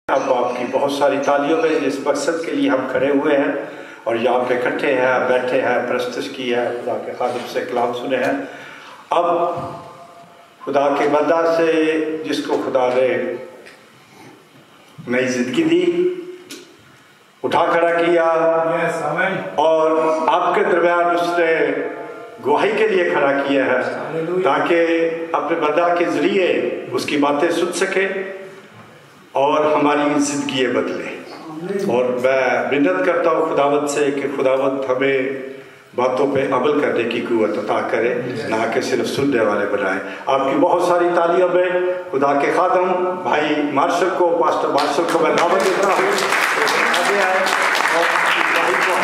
अब आपकी बहुत सारी तालियों में जिस मकसद के लिए हम खड़े हुए हैं और यहाँ पे इकट्ठे हैं, बैठे हैं, प्रस्तुत की है, खुदा के खादिम से कलाम सुने हैं। अब खुदा के बंदा से जिसको खुदा ने नई जिंदगी दी, उठा खड़ा किया और आपके दरमियान उसने गवाही के लिए खड़ा किया है ताकि अपने बंदा के जरिए उसकी बातें सुन सके और हमारी जिंदगी बदले। और मैं विनती करता हूँ खुदावंत से कि खुदावंत हमें बातों पे अमल करने की कुव्वत अता करे, ना कि सिर्फ सुनने वाले बनाए। आपकी बहुत सारी तालियों में खुदा के खादम भाई मार्शल को, पास्टर मार्शल को मैं दावत देता हूँ आगे आए और भाई को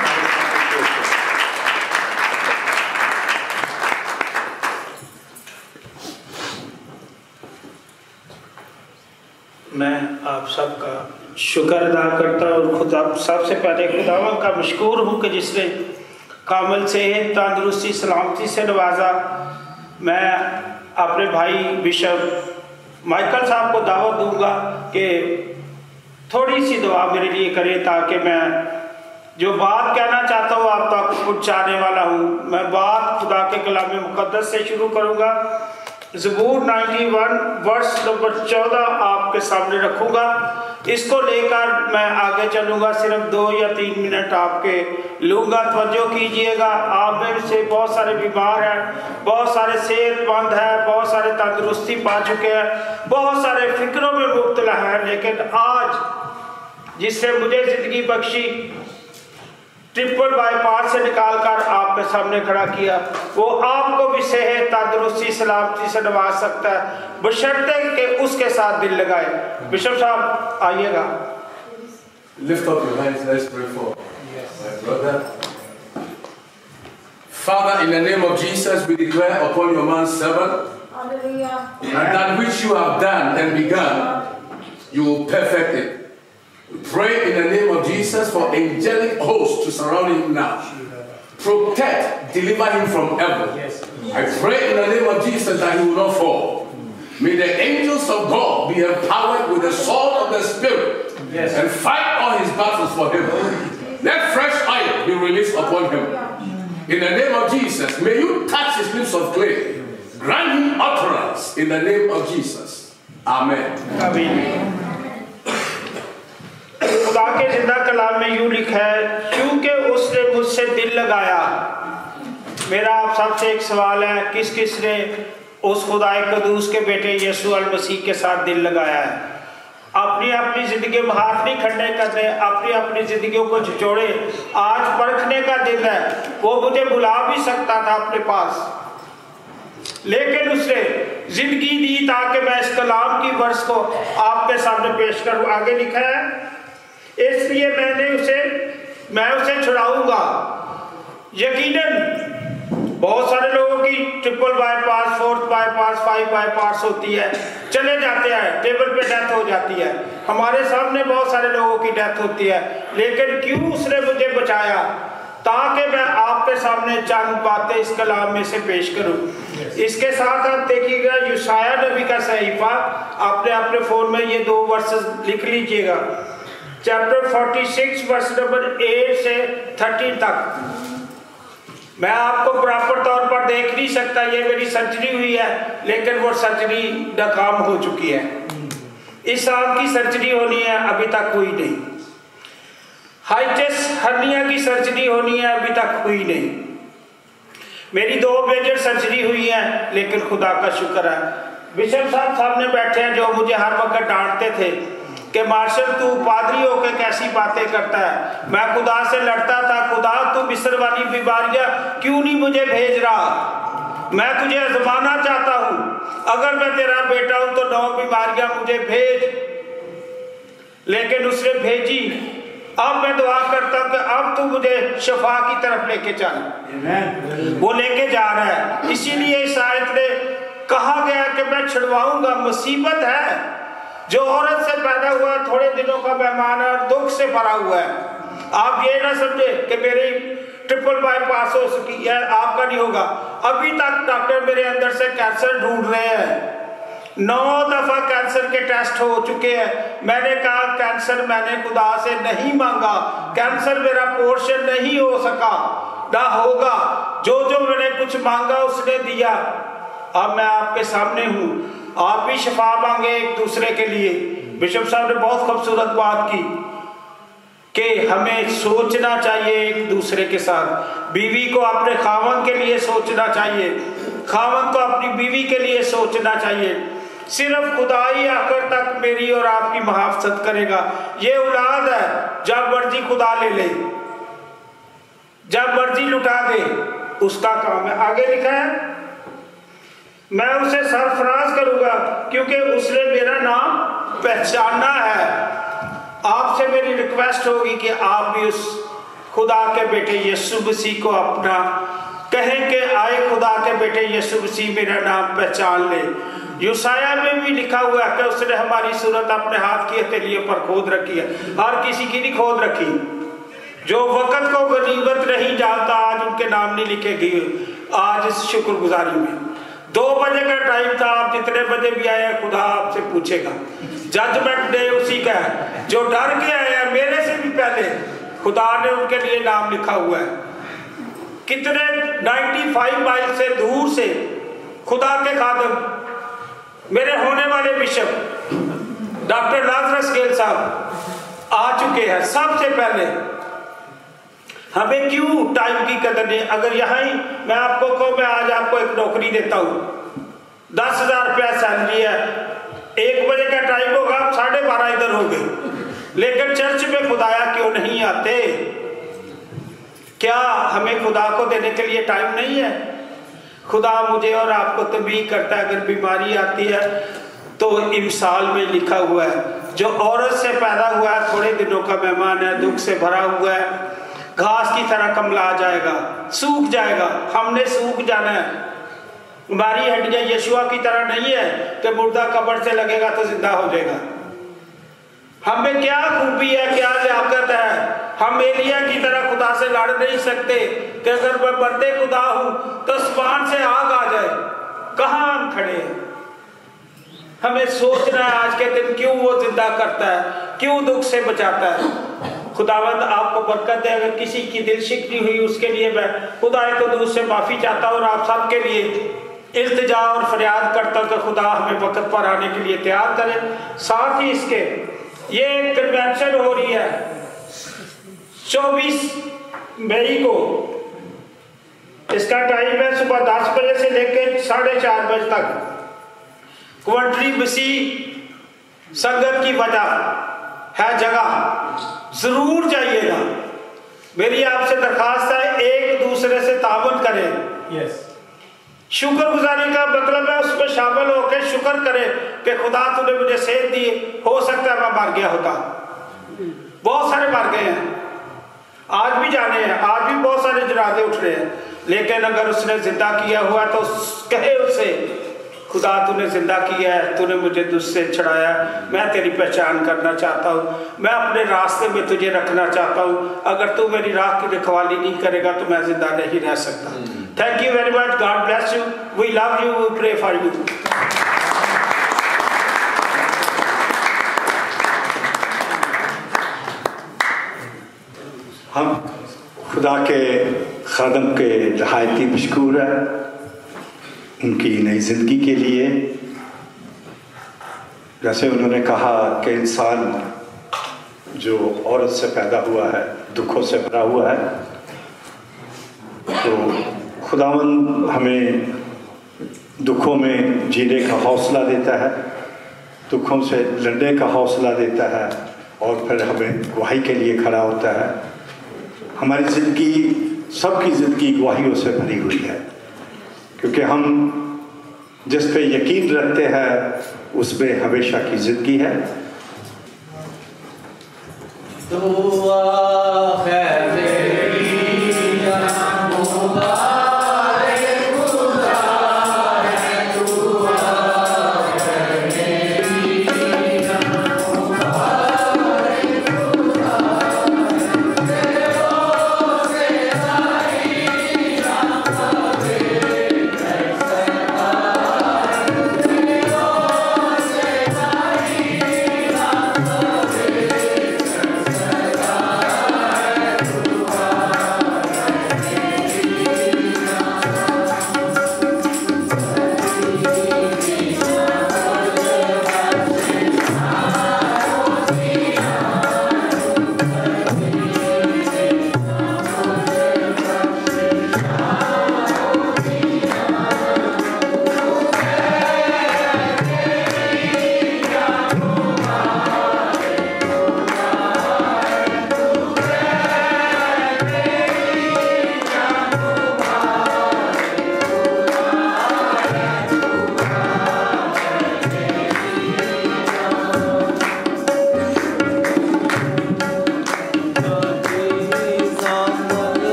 मैं आप सबका शुक्र अदा करता हूँ और खुदा सबसे पहले खुदावन का मशकूर हूँ कि जिसने कामिल सेहत, तंदुरुस्ती, सलामती से नवाजा। मैं अपने भाई बिशप माइकल साहब को दावत दूंगा कि थोड़ी सी दुआ मेरे लिए करें ताकि मैं जो बात कहना चाहता हूँ आप तक पहुँचाने वाला हूँ। मैं बात खुदा के कलाम मुकद्दस से शुरू करूँगा। ज़बूर 91 वर्स नंबर 14 आपके सामने रखूँगा। इसको लेकर मैं आगे चलूँगा। सिर्फ 2 या 3 मिनट आपके लूँगा, तवज्जो कीजिएगा। आप में से बहुत सारे बीमार हैं, बहुत सारे सेहतमंद हैं, बहुत सारे तंदुरुस्ती पा चुके हैं, बहुत सारे फिक्रों में मुब्तला हैं, लेकिन आज जिससे मुझे ज़िंदगी बख्शी, ट्रिपल बाईपास से निकालकर आपके सामने खड़ा किया, वो आपको भी सेहत, तंदुरुस्ती, सलामती से नवाज सकता है, बशर्ते कि उसके साथ दिल लगाए। बिशप साहब आइएगा। Lift up your hands, let's pray for my brother. Father, in the name of Jesus, we declare upon your man servant that which you have done and begun, you will perfect it. We pray in the name of Jesus for angelic hosts to surround him now. Protect, deliver him from evil. I pray in the name of Jesus that he will not fall. May the angels of God be empowered with the sword of the Spirit and fight all his battles for him. Let fresh oil be released upon him. In the name of Jesus, may you touch his lips of clay. Grant him utterance in the name of Jesus. Amen. Amen. खुदा के जिंदा कलाम में यूं लिखा है, क्योंकि उसने मुझसे दिल लगाया। मेरा आप सबसे एक सवाल है, किस किस ने उस खुदाए कदूस के बेटे यीशु अल मसीह के साथ दिल लगाया है? अपनी अपनी जिंदगी में हाथ नहीं खड़े करने, अपनी अपनी जिंदगियों को झिझोड़े। आज परखने का दिन है। वो मुझे बुला भी सकता था अपने पास, लेकिन उसने जिंदगी दी ताकि मैं इस कलाम की वर्ष को आपके सामने पेश करूं। आगे लिखा है, इसलिए मैं उसे छुड़ाऊंगा। यकीनन बहुत सारे लोगों की triple bypass, 4th bypass, 5 bypass होती है, चले जाते हैं, टेबल पे डेथ हो जाती है। हमारे सामने बहुत सारे लोगों की डेथ होती है, लेकिन क्यों उसने मुझे बचाया? ताकि मैं आपके सामने चंद बातें इस कलाम में से पेश करूं। इसके साथ आप देखिएगा यशायाह नबी का सहीफा, आपने अपने फोन में ये 2 वर्सेस लिख लीजिएगा। चैप्टर 46 वर्स नंबर 8 से 13 तक। मैं आपको प्रॉपर तौर पर देख नहीं सकता, ये मेरी सर्जरी हुई है, लेकिन वो सर्जरी नाकाम हो चुकी है। इस साल की सर्जरी होनी है, अभी तक हुई नहीं। हाइचेस हर्निया की सर्जरी होनी है, अभी तक हुई नहीं। मेरी 2 मेजर सर्जरी हुई है, लेकिन खुदा का शुक्र है। बिशप साहब सामने बैठे हैं जो मुझे हर वक्त डांटते थे कि मार्शल तू पादरी होकर कैसी बातें करता है। मैं खुदा से लड़ता था, खुदा तू मिस्र वाली बीमारियां क्यों नहीं मुझे भेज रहा? मैं तुझे आजमाना चाहता हूं, अगर मैं तेरा बेटा हूं तो 9 बीमारियां मुझे भेज। लेकिन उसने भेजी। अब मैं दुआ करता हूं कि अब तू मुझे शफा की तरफ लेके चल। वो लेके जा रहा है। इसीलिए इस आयत में कहा गया कि मैं छुड़वाऊंगा। मुसीबत है जो औरत से पैदा हुआ, थोड़े दिनों का मेहमान है और दुख से भरा हुआ है। आप ये ना समझे कि मेरी ट्रिपल बाईपास हो चुकी है, आपका नहीं होगा। अभी तक डॉक्टर मेरे अंदर से कैंसर ढूंढ रहे हैं 9 दफा कैंसर के टेस्ट हो चुके हैं। मैंने कहा कैंसर मैंने खुदा से नहीं मांगा, कैंसर मेरा पोर्शन नहीं हो सका, ना होगा। जो जो मैंने कुछ मांगा उसने दिया। अब मैं आपके सामने हूँ, आप भी शिफा मांगे एक दूसरे के लिए। बिशप साहब ने बहुत खूबसूरत बात की कि हमें सोचना चाहिए एक दूसरे के साथ। बीवी को अपने खावंद के लिए सोचना चाहिए, खावंद को अपनी बीवी के लिए सोचना चाहिए। सिर्फ खुदा ही आखिर तक मेरी और आपकी मुहाफ़त करेगा। ये औलाद है, जब मर्जी खुदा ले ले, जब मर्जी लुटा दे, उसका काम है। आगे लिखा है मैं उसे सरफराज करूंगा क्योंकि उसने मेरा नाम पहचाना है। आपसे मेरी रिक्वेस्ट होगी कि आप भी उस खुदा के बेटे यीशु मसीह को अपना कहें कि आए खुदा के बेटे यीशु मसीह मेरा नाम पहचान ले। यूसाया में भी लिखा हुआ है कि उसने हमारी सूरत अपने हाथ की हथेलियों पर खोद रखी है। हर किसी की नहीं खोद रखी। जो वक़्त को गनीमत नहीं जानता आज उनके नाम नहीं लिखे गए। आज इस शुक्रगुजारी में 2 बजे का टाइम था, आप जितने बजे भी आए खुदा आपसे पूछेगा। जजमेंट डे उसी का है। जो डर के आए हैं मेरे से भी पहले खुदा ने उनके लिए नाम लिखा हुआ है। कितने 95 माइल से दूर से खुदा के खादम मेरे होने वाले बिशप डॉक्टर लाजरस गेल साहब आ चुके हैं सबसे पहले। हमें क्यों टाइम की कदर नहीं? अगर यहाँ ही मैं आपको कहूँ मैं आज आपको एक नौकरी देता हूँ, 10,000 रुपया सैलरी है, 1 बजे का टाइम होगा, 12:30 इधर हो गए, लेकिन चर्च में खुदाया क्यों नहीं आते? क्या हमें खुदा को देने के लिए टाइम नहीं है? खुदा मुझे और आपको तंबीह करता है। अगर बीमारी आती है तो इमसाल में लिखा हुआ है जो औरत से पैदा हुआ है थोड़े दिनों का मेहमान है, दुख से भरा हुआ है, घास की तरह कमला जाएगा, सूख जाएगा। हमने सूख जाना है। हमारी हड्डियां यशुआ की तरह नहीं है कि मुर्दा कब्र से लगेगा तो जिंदा हो जाएगा। हमें क्या खूबी है, क्या लियाकत है? हम एलिया की तरह खुदा से लड़ नहीं सकते कि अगर मैं मरते खुदा हूं तो आसमान से आग आ जाए। कहां हम खड़े हैं? हमें सोचना है आज के दिन क्यों वो जिंदा करता है, क्यों दुख से बचाता है। खुदावंद आपको बरकत दे। अगर किसी की दिल शिकनी हुई उसके लिए मैं खुदा तो से माफ़ी चाहता हूँ और आप सब के लिए इल्तिजा और फरियाद करता हूँ कि खुदा हमें वक्त पर आने के लिए तैयार करें। साथ ही इसके ये एक कन्वेंशन हो रही है 24 मई को। इसका टाइम है सुबह 10 बजे से लेकर 4:30 बजे तक। क्वांटरी मसीह संगत की वजह है, जगह जरूर जाइएगा। मेरी आपसे दरखास्त है एक दूसरे से ताबन करें। शुक्रगुजारी का मतलब है उसमें शामिल होकर शुक्र करें कि खुदा तूने मुझे सेहत दी, हो सकता है मैं मर गया होता। बहुत सारे मर गए हैं, आज भी जाने हैं, आज भी बहुत सारे जनाजे उठ रहे हैं, लेकिन अगर उसने जिंदा किया हुआ तो कहे उससे खुदा तूने जिंदा किया है, तूने मुझे तुझसे छड़ाया, मैं तेरी पहचान करना चाहता हूँ, मैं अपने रास्ते में तुझे रखना चाहता हूँ। अगर तू मेरी राह की रखवाली नहीं करेगा तो मैं जिंदा नहीं रह सकता। Thank you very much, God bless you, we love you, we pray for you. हम खुदा के खादम के नहायती मशकूर है उनकी नई ज़िंदगी के लिए। जैसे उन्होंने कहा कि इंसान जो औरत से पैदा हुआ है दुखों से भरा हुआ है, तो खुदावंद हमें दुखों में जीने का हौसला देता है, दुखों से लड़ने का हौसला देता है और फिर हमें गवाही के लिए खड़ा होता है। हमारी ज़िंदगी, सबकी ज़िंदगी गवाहियों से भरी हुई है, क्योंकि हम जिस पे यकीन रखते हैं उसमें हमेशा की ज़िंदगी है।